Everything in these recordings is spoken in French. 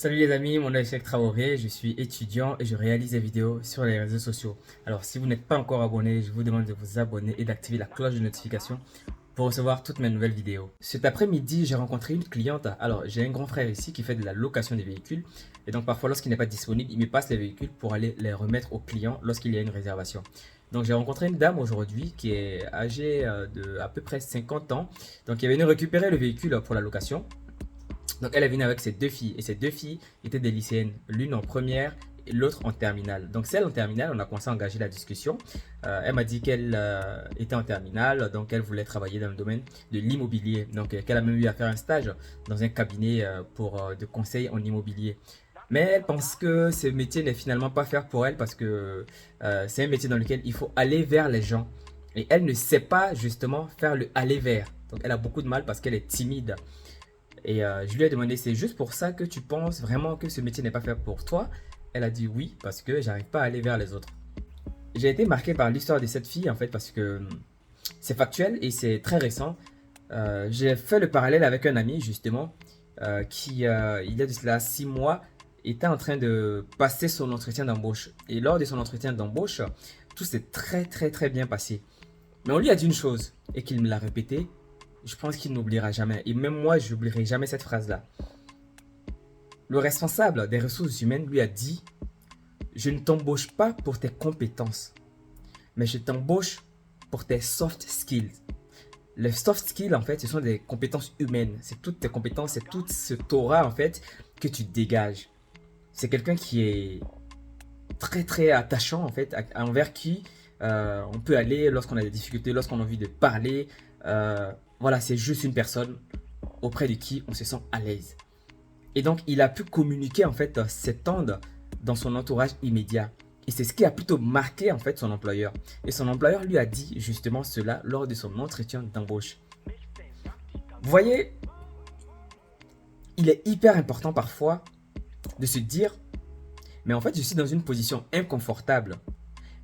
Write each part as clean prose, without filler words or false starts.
Salut les amis, mon nom est Cheikh Traoré, je suis étudiant et je réalise des vidéos sur les réseaux sociaux. Alors si vous n'êtes pas encore abonné, je vous demande de vous abonner et d'activer la cloche de notification pour recevoir toutes mes nouvelles vidéos. Cet après-midi, j'ai rencontré une cliente. Alors j'ai un grand frère ici qui fait de la location des véhicules et donc parfois lorsqu'il n'est pas disponible, il me passe les véhicules pour aller les remettre au client lorsqu'il y a une réservation. Donc j'ai rencontré une dame aujourd'hui qui est âgée de à peu près 50 ans. Donc elle est venue récupérer le véhicule pour la location. Donc elle est venue avec ses deux filles et ces deux filles étaient des lycéennes, l'une en première et l'autre en terminale. Donc celle en terminale, on a commencé à engager la discussion. Elle m'a dit qu'elle était en terminale, donc elle voulait travailler dans le domaine de l'immobilier. Donc qu'elle a même eu à faire un stage dans un cabinet de conseil en immobilier. Mais elle pense que ce métier n'est finalement pas fait pour elle parce que c'est un métier dans lequel il faut aller vers les gens. Et elle ne sait pas justement faire le aller vers. Donc elle a beaucoup de mal parce qu'elle est timide. Et je lui ai demandé, c'est juste pour ça que tu penses vraiment que ce métier n'est pas fait pour toi? Elle a dit oui, parce que j'arrive pas à aller vers les autres. J'ai été marqué par l'histoire de cette fille, en fait, parce que c'est factuel et c'est très récent. J'ai fait le parallèle avec un ami, justement, il y a de cela 6 mois, était en train de passer son entretien d'embauche. Et lors de son entretien d'embauche, tout s'est très, très, très bien passé. Mais on lui a dit une chose, et qu'il me l'a répété, je pense qu'il n'oubliera jamais. Et même moi, je n'oublierai jamais cette phrase-là. Le responsable des ressources humaines lui a dit, je ne t'embauche pas pour tes compétences, mais je t'embauche pour tes soft skills. Les soft skills, en fait, ce sont des compétences humaines. C'est toutes tes compétences, c'est tout ce Torah, en fait, que tu dégages. C'est quelqu'un qui est très, très attachant, en fait, envers qui on peut aller lorsqu'on a des difficultés, lorsqu'on a envie de parler. Voilà, c'est juste une personne auprès de qui on se sent à l'aise. Et donc, il a pu communiquer, en fait, s'étendre dans son entourage immédiat. Et c'est ce qui a plutôt marqué, en fait, son employeur. Et son employeur lui a dit justement cela lors de son entretien d'embauche. Vous voyez, il est hyper important parfois de se dire, mais en fait, je suis dans une position inconfortable.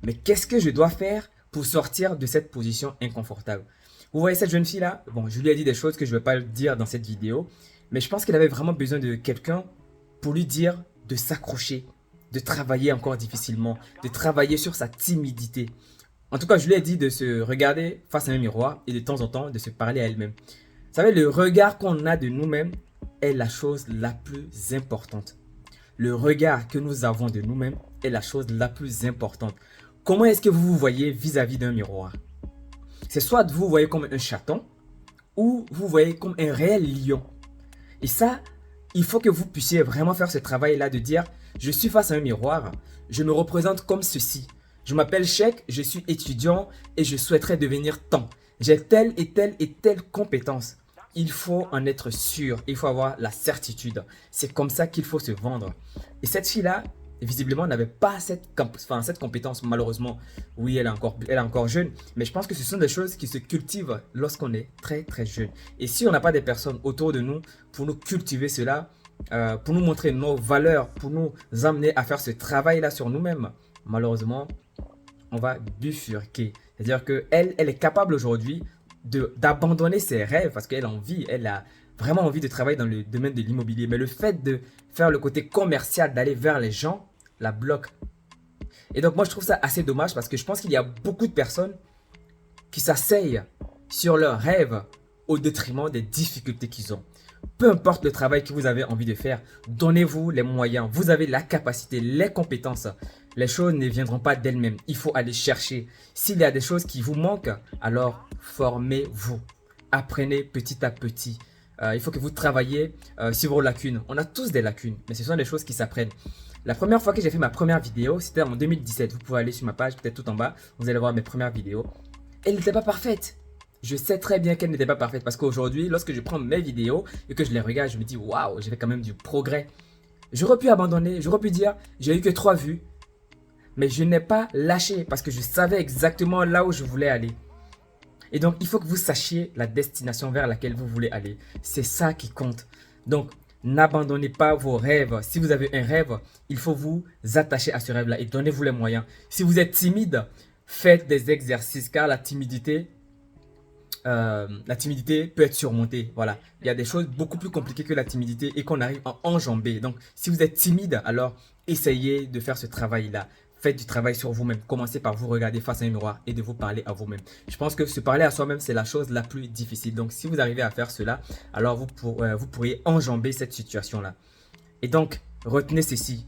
Mais qu'est-ce que je dois faire pour sortir de cette position inconfortable? Vous voyez cette jeune fille-là? Bon, je lui ai dit des choses que je ne vais pas dire dans cette vidéo, mais je pense qu'elle avait vraiment besoin de quelqu'un pour lui dire de s'accrocher, de travailler encore difficilement, de travailler sur sa timidité. En tout cas, je lui ai dit de se regarder face à un miroir et de temps en temps de se parler à elle-même. Vous savez, le regard qu'on a de nous-mêmes est la chose la plus importante. Le regard que nous avons de nous-mêmes est la chose la plus importante. Comment est-ce que vous vous voyez vis-à-vis d'un miroir? C'est soit vous voyez comme un chaton ou vous voyez comme un réel lion. Et ça, il faut que vous puissiez vraiment faire ce travail-là de dire, je suis face à un miroir, je me représente comme ceci. Je m'appelle Cheikh, je suis étudiant et je souhaiterais devenir tant. J'ai telle et telle et telle compétence. Il faut en être sûr, il faut avoir la certitude. C'est comme ça qu'il faut se vendre. Et cette fille-là, visiblement, n'avait pas cette compétence, malheureusement. Oui, elle est encore jeune, mais je pense que ce sont des choses qui se cultivent lorsqu'on est très très jeune. Et si on n'a pas des personnes autour de nous pour nous cultiver cela, pour nous montrer nos valeurs, pour nous amener à faire ce travail-là sur nous-mêmes, malheureusement, on va bifurquer. C'est-à-dire qu'elle, elle est capable aujourd'hui d'abandonner ses rêves parce qu'elle a envie, elle a vraiment envie de travailler dans le domaine de l'immobilier. Mais le fait de faire le côté commercial, d'aller vers les gens, la bloque. Et donc moi je trouve ça assez dommage parce que je pense qu'il y a beaucoup de personnes qui s'asseyent sur leurs rêves au détriment des difficultés qu'ils ont. Peu importe le travail que vous avez envie de faire, donnez-vous les moyens. Vous avez la capacité, les compétences. Les choses ne viendront pas d'elles-mêmes. Il faut aller chercher. S'il y a des choses qui vous manquent, alors formez-vous. Apprenez petit à petit. Il faut que vous travaillez sur vos lacunes. On a tous des lacunes, mais ce sont des choses qui s'apprennent. La première fois que j'ai fait ma première vidéo, c'était en 2017. Vous pouvez aller sur ma page, peut-être tout en bas. Vous allez voir mes premières vidéos. Elle n'était pas parfaite. Je sais très bien qu'elle n'était pas parfaite parce qu'aujourd'hui, lorsque je prends mes vidéos et que je les regarde, je me dis waouh, j'ai fait quand même du progrès. J'aurais pu abandonner, j'aurais pu dire j'ai eu que 3 vues, mais je n'ai pas lâché parce que je savais exactement là où je voulais aller. Et donc, il faut que vous sachiez la destination vers laquelle vous voulez aller. C'est ça qui compte. Donc, n'abandonnez pas vos rêves. Si vous avez un rêve, il faut vous attacher à ce rêve-là et donnez-vous les moyens. Si vous êtes timide, faites des exercices car la timidité la timidité peut être surmontée. Voilà. Il y a des choses beaucoup plus compliquées que la timidité et qu'on arrive à enjamber. Donc, si vous êtes timide, alors essayez de faire ce travail-là. Faites du travail sur vous-même. Commencez par vous regarder face à un miroir et de vous parler à vous-même. Je pense que se parler à soi-même, c'est la chose la plus difficile. Donc, si vous arrivez à faire cela, alors vous pourriez enjamber cette situation-là. Et donc, retenez ceci.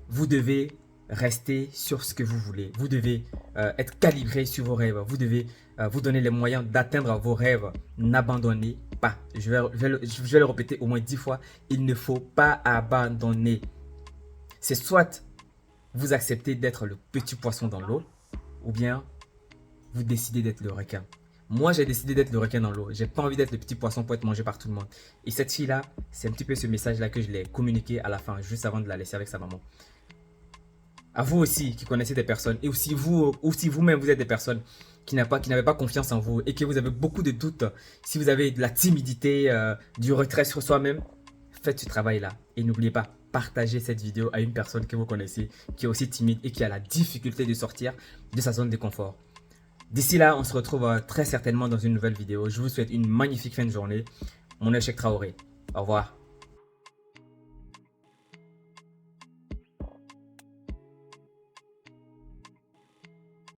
Vous devez rester sur ce que vous voulez. Vous devez être calibré sur vos rêves. Vous devez vous donner les moyens d'atteindre vos rêves. N'abandonnez pas. Je vais le répéter au moins 10 fois. Il ne faut pas abandonner. C'est soit vous acceptez d'être le petit poisson dans l'eau, ou bien vous décidez d'être le requin. Moi, j'ai décidé d'être le requin dans l'eau. J'ai pas envie d'être le petit poisson pour être mangé par tout le monde. Et cette fille-là, c'est un petit peu ce message-là que je l'ai communiqué à la fin, juste avant de la laisser avec sa maman. À vous aussi qui connaissez des personnes, et aussi vous-même, vous êtes des personnes qui n'avaient pas confiance en vous et que vous avez beaucoup de doutes. Si vous avez de la timidité, du retrait sur soi-même, faites ce travail-là. Et n'oubliez pas, partagez cette vidéo à une personne que vous connaissez qui est aussi timide et qui a la difficulté de sortir de sa zone de confort. D'ici là, on se retrouve très certainement dans une nouvelle vidéo. Je vous souhaite une magnifique fin de journée. Mon nom est Cheikh Traoré. Au revoir.